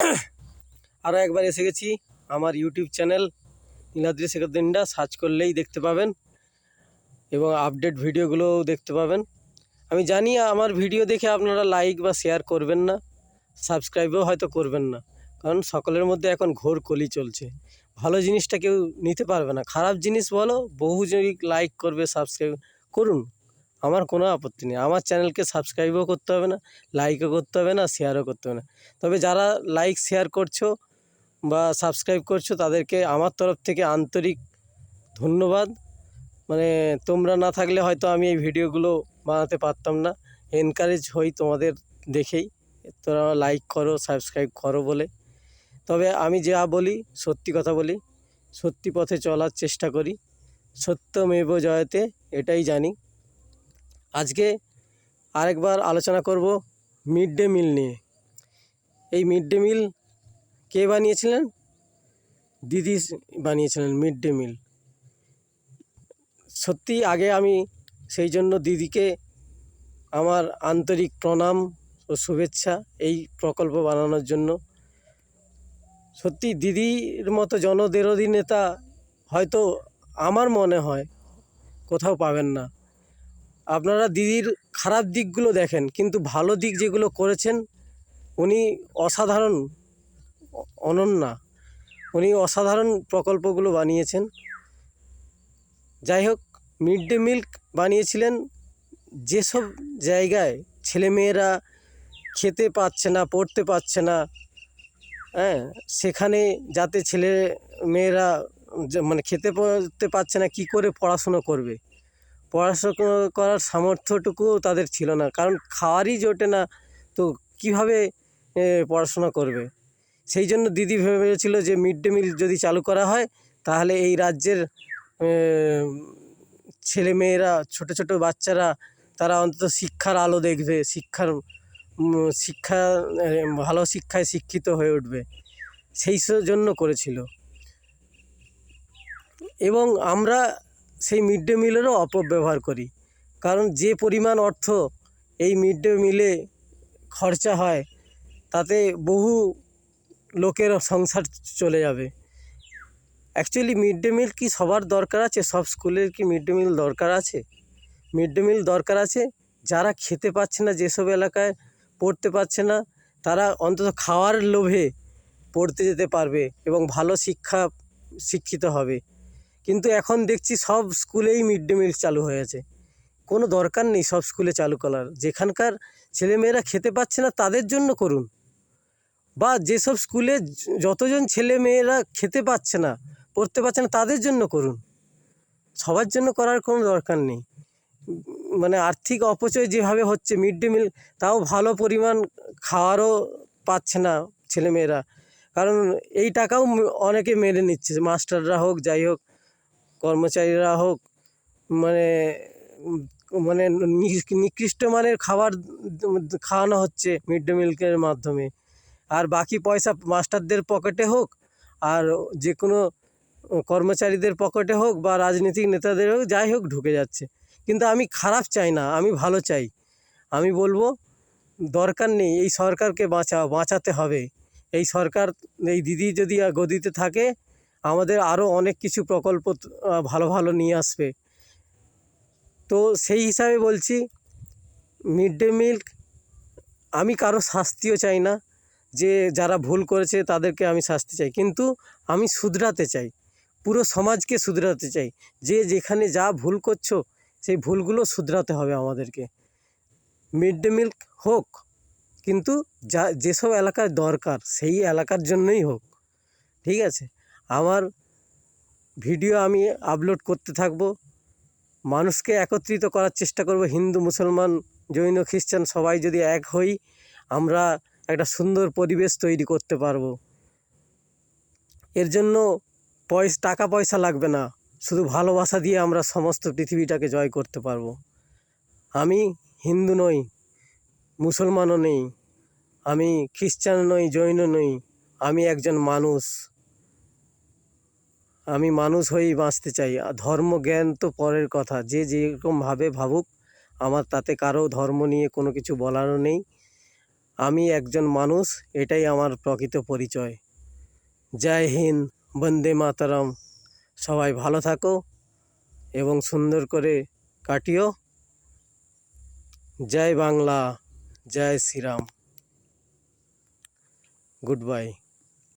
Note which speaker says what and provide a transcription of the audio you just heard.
Speaker 1: আরও একবার এসে গেছি আমার YouTube channel Niladri Shekhar Dinda, search করলেই দেখতে পাবেন এবং আপডেট ভিডিওগুলোও দেখতে পাবেন। আমি জানি আমার ভিডিও দেখে আপনারা লাইক বা শেয়ার করবেন না, সাবস্ক্রাইবও হয়তো করবেন না, কারণ সকলের মধ্যে এখন ঘোর কলি চলছে। ভালো জিনিসটা কেউ নিতে পারবে না, খারাপ জিনিস বলো বহু যদি লাইক করবে, সাবস্ক্রাইব করুন, আমার কোনো আপত্তি নেই। আমার চ্যানেলকে সাবস্ক্রাইবও করতে হবে না, লাইকও করতে হবে না, শেয়ারও করতে হবে না। তবে যারা লাইক শেয়ার করছো বা সাবস্ক্রাইব করছো তাদেরকে আমার তরফ থেকে আন্তরিক ধন্যবাদ। মানে তোমরা না থাকলে হয়তো আমি এই ভিডিওগুলো বানাতে পারতাম না। এনকারেজ হই তোমাদের দেখেই, তোরা লাইক করো, সাবস্ক্রাইব করো বলে। তবে আমি যা বলি সত্যি কথা বলি, সত্যি পথে চলার চেষ্টা করি, সত্যমেব জয়তে, এটাই জানি। আজকে আরেকবার আলোচনা করব মিড ডে মিল নিয়ে। এই মিড ডে মিল কে বানিয়েছিলেন? দিদি বানিয়েছিলেন মিড ডে মিল। সত্যি আগে আমি সেই জন্য দিদিকে আমার আন্তরিক প্রণাম ও শুভেচ্ছা এই প্রকল্প বানানোর জন্য। সত্যি দিদির মতো জনদরদি নেতা হয়তো আমার মনে হয় কোথাও পাবেন না। আপনারা দিদির খারাপ দিকগুলো দেখেন, কিন্তু ভালো দিক যেগুলো করেছেন উনি অসাধারণ, অনন্যা। উনি অসাধারণ প্রকল্পগুলো বানিয়েছেন। যাই হোক, মিড ডে মিল বানিয়েছিলেন যেসব জায়গায় ছেলেমেয়েরা খেতে পাচ্ছে না, পড়তে পারছে না, হ্যাঁ, সেখানে যাতে ছেলে মেয়েরা মানে খেতে পড়তে পারছে না, কি করে পড়াশুনো করবে, পড়াশুনো করার সামর্থ্যটুকুও তাদের ছিল না, কারণ খাওয়ারই জোটে না, তো কীভাবে পড়াশোনা করবে। সেই জন্য দিদি ভেবেছিল যে মিড ডে মিল যদি চালু করা হয় তাহলে এই রাজ্যের ছেলেমেয়েরা, ছোট ছোট বাচ্চারা, তারা অন্তত শিক্ষার আলো দেখবে, শিক্ষা ভালো শিক্ষায় শিক্ষিত হয়ে উঠবে, সেই জন্য করেছিল। এবং আমরা সেই মিড ডে মিলেরও অপব্যবহার করি, কারণ যে পরিমাণ অর্থ এই মিড ডে মিলে খরচা হয় তাতে বহু লোকের সংসার চলে যাবে। অ্যাকচুয়ালি মিড ডে মিল কি সবার দরকার আছে? সব স্কুলের কি মিড ডে মিল দরকার আছে? মিড ডে মিল দরকার আছে যারা খেতে পাচ্ছে না, যেসব এলাকায় পড়তে পারছে না, তারা অন্তত খাওয়ার লোভে পড়তে যেতে পারবে এবং ভালো শিক্ষিত হবে। কিন্তু এখন দেখছি সব স্কুলেই মিড ডে মিল চালু হয়েছে। কোনো দরকার নেই সব স্কুলে চালু করার। যেখানকার ছেলেমেয়েরা খেতে পাচ্ছে না তাদের জন্য করুন, বা যেসব স্কুলে যতজন ছেলেমেয়েরা খেতে পাচ্ছে না, পড়তে পারছে না, তাদের জন্য করুন। সবার জন্য করার কোনো দরকার নেই। মানে আর্থিক অপচয় যেভাবে হচ্ছে, মিড ডে মিল তাও ভালো পরিমাণ খাওয়ারও পাচ্ছে না ছেলেমেয়েরা, কারণ এই টাকাও অনেকে মেনে নিচ্ছে, মাস্টাররা হোক, যাই হোক, কর্মচারীরা হোক, মানে মানে নিকৃষ্ট মানের খাবার খাওয়ানো হচ্ছে মিড ডে মিলের মাধ্যমে। আর বাকি পয়সা মাস্টারদের পকেটে হোক, আর যে কোনো কর্মচারীদের পকেটে হোক, বা রাজনৈতিক নেতাদের হোক, যাই হোক, ঢুকে যাচ্ছে। কিন্তু আমি খারাপ চাই না, আমি ভালো চাই। আমি বলবো দরকার নেই, এই সরকারকে বাঁচাতে হবে। এই সরকার, এই দিদি যদি গদিতে থাকে, আমাদের আরও অনেক কিছু প্রকল্প ভালো ভালো নিয়ে আসবে। তো সেই হিসাবে বলছি, মিড ডে মিল, আমি কারো শাস্তিও চাই না, যে যারা ভুল করেছে তাদেরকে আমি শাস্তি চাই, কিন্তু আমি শুধরাতে চাই, পুরো সমাজকে শুধরাতে চাই। যে যেখানে যা ভুল করছো সেই ভুলগুলো শুধরাতে হবে আমাদেরকে। মিড ডে মিল হোক, কিন্তু যেসব এলাকায় দরকার সেই এলাকার জন্যই হোক, ঠিক আছে? আমার ভিডিও আমি আপলোড করতে থাকবো, মানুষকে একত্রিত করার চেষ্টা করব। হিন্দু, মুসলমান, জৈন, খ্রিস্টান সবাই যদি এক হই, আমরা একটা সুন্দর পরিবেশ তৈরি করতে পারবো। এর জন্য টাকা পয়সা লাগবে না, শুধু ভালোবাসা দিয়ে আমরা সমস্ত পৃথিবীটাকে জয় করতে পারবো। আমি হিন্দু নই, মুসলমানও নেই, আমি খ্রিস্টান নই, জৈন নই, আমি একজন মানুষ। আমি মানুষ হয়েই বাঁচতে চাই। ধর্ম জ্ঞান তো পরের কথা, যে যেরকমভাবে ভাবুক, আমার তাতে কারো ধর্ম নিয়ে কোনো কিছু বলারও নেই। আমি একজন মানুষ, এটাই আমার প্রকৃত পরিচয়। জয় হিন্দ, বন্দে মাতরম। সবাই ভালো থাকো এবং সুন্দর করে কাটিও। জয় বাংলা, জয় শ্রীরাম। Good by.